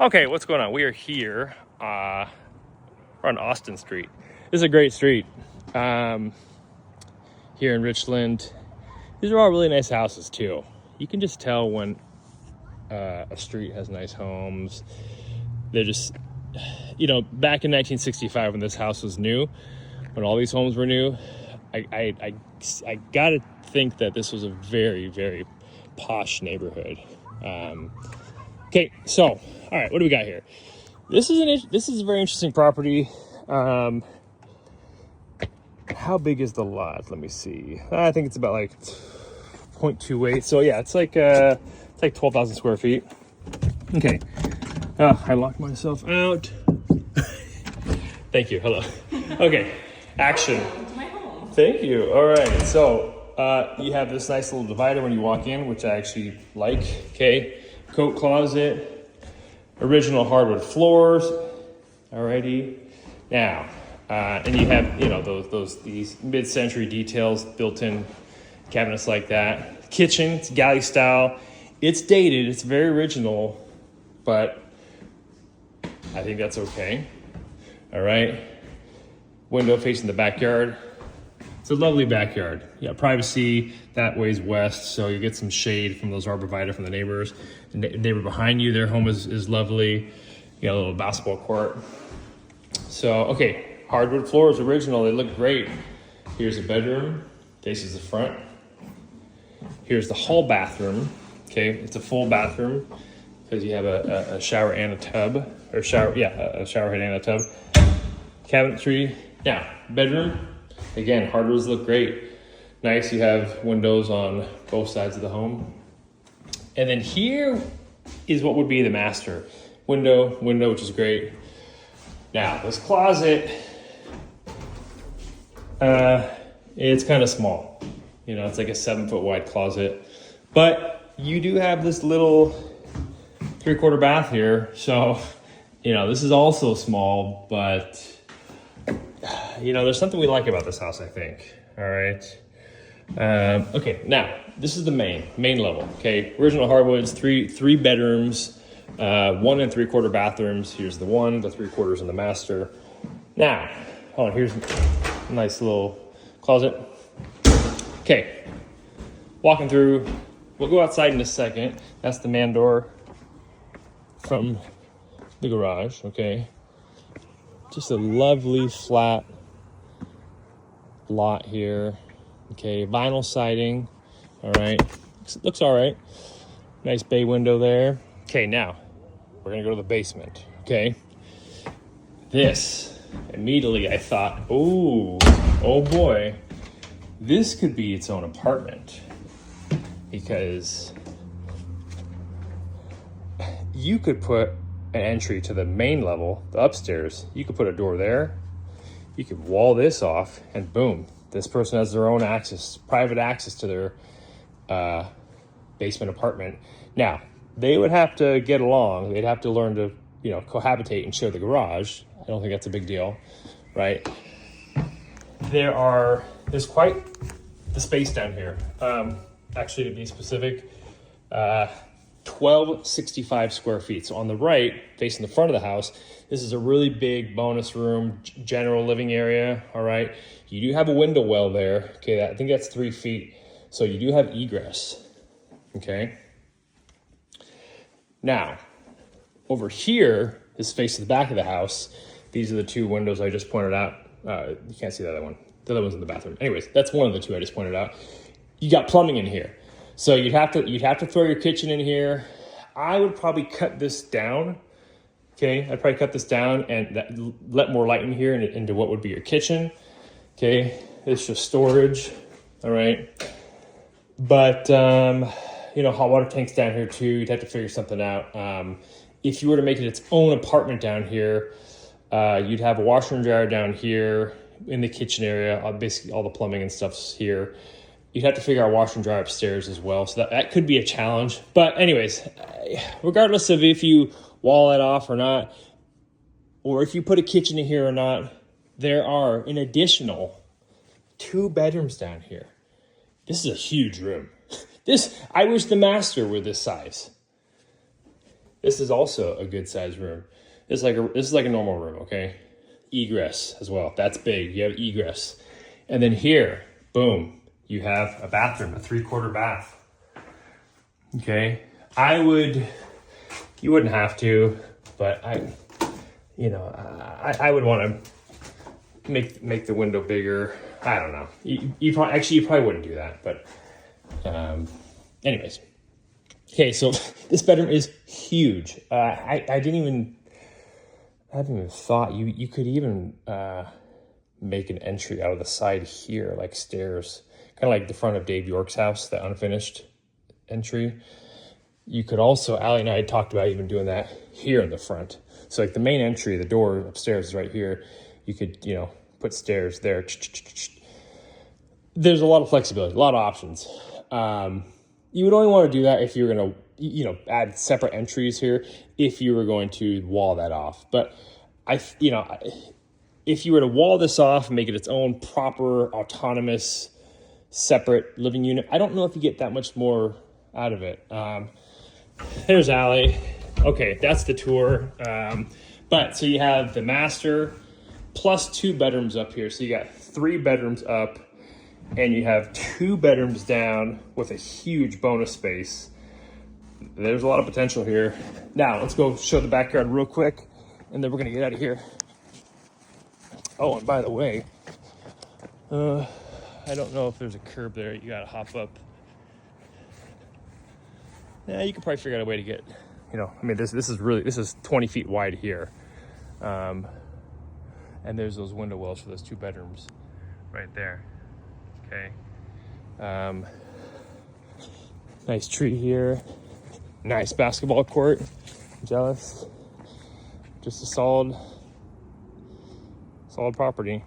Okay, what's going on? We are here. We're on Austin Street. This is a great street here in Richland. These are all really nice houses too. You can just tell when a street has nice homes. They're just, back in 1965 when this house was new, when all these homes were new, I gotta think that this was a very, very posh neighborhood. Okay, so all right, what do we got here? This is a very interesting property. How big is the lot? Let me see. I think it's about like 0.28. So yeah, it's like 12,000 square feet. Okay. I locked myself out. Thank you. Hello. Okay. Action. Thank you. All right. So you have this nice little divider when you walk in, which I actually like. Okay. Coat closet. Original hardwood floors. Alrighty. Now, and you have these mid-century details built in cabinets like that. Kitchen, it's galley style. It's dated. It's very original, but I think that's okay. All right. Window facing the backyard. It's a lovely backyard. Yeah, privacy that way's west, so you get some shade from those arborvitae from the neighbors. The neighbor behind you, their home is lovely. You got a little basketball court. So, okay, hardwood floors, original. They look great. Here's a bedroom. Faces the front. Here's the hall bathroom. Okay, it's a full bathroom because you have a shower and a tub, or shower, yeah, a shower head and a tub. Cabinetry. Now, bedroom. Again, hardwoods look great. Nice, you have windows on both sides of the home. And then here is what would be the master. Window, which is great. Now, this closet, it's kind of small. It's like a 7-foot wide closet. But you do have this little 3/4 bath here. So, this is also small, but there's something we like about this house, I think. All right. Okay, now this is the main level. Okay, original hardwoods, three bedrooms, 1 3/4 bathrooms. Here's the 1, the 3/4 in the master. Now, hold on. Here's a nice little closet. Okay, walking through. We'll go outside in a second. That's the man door from the garage. Okay, just a lovely flat lot here. Okay, vinyl siding. All right, looks all right. Nice bay window there. Okay, now we're gonna go to the basement. Okay, this immediately I thought, oh boy, this could be its own apartment, because you could put an entry to the main level, the upstairs. You could put a door there. You could wall this off, and boom, this person has their own access, private access to their basement apartment. Now, they would have to get along. They'd have to learn to, cohabitate and share the garage. I don't think that's a big deal, right? There's quite the space down here. Actually, to be specific, 1265 square feet. So on the right, facing the front of the house, this is a really big bonus room, general living area. All right. You do have a window well there. Okay. I think that's 3 feet. So you do have egress. Okay. Now, over here is facing the back of the house. These are the 2 windows I just pointed out. You can't see the other one. The other one's in the bathroom. Anyways, that's one of the 2 I just pointed out. You got plumbing in here. So you'd have to throw your kitchen in here. I would probably cut this down. Okay, I'd probably cut this down and let more light in here into what would be your kitchen. Okay, it's just storage. All right, but hot water tanks down here too. You'd have to figure something out. If you were to make it its own apartment down here, you'd have a washer and dryer down here in the kitchen area. Basically, all the plumbing and stuff's here. You'd have to figure out washer and dryer upstairs as well. So that could be a challenge. But anyways, regardless of if you wall it off or not, or if you put a kitchen in here or not, there are an additional 2 bedrooms down here. This is a huge room. I wish the master were this size. This is also a good sized room. This is like a normal room, okay? Egress as well. That's big. You have egress. And then here, boom, you have a bathroom, a 3/4 bath. Okay. You wouldn't have to, but I would want to make the window bigger. I don't know. You probably wouldn't do that, but anyways. Okay, so this bedroom is huge. I hadn't even thought you could even make an entry out of the side here, like stairs, kind of like the front of Dave York's house, that unfinished entry. You could also, Allie and I had talked about even doing that here in the front. So like the main entry, the door upstairs is right here. You could, put stairs there. There's a lot of flexibility, a lot of options. You would only want to do that if you're going to, add separate entries here, if you were going to wall that off. But if you were to wall this off and make it its own proper, autonomous, separate living unit, I don't know if you get that much more out of it. There's Allie. Okay, that's the tour. But so you have the master plus 2 bedrooms up here. So you got 3 bedrooms up, and you have 2 bedrooms down with a huge bonus space. There's a lot of potential here. Now let's go show the backyard real quick, and then we're gonna get out of here. Oh, and by the way, I don't know if there's a curb there. You gotta hop up. Yeah, you could probably figure out a way to get, this is 20 feet wide here. And there's those window wells for those 2 bedrooms right there. Okay. Nice tree here. Nice basketball court. Jealous. Just a solid property.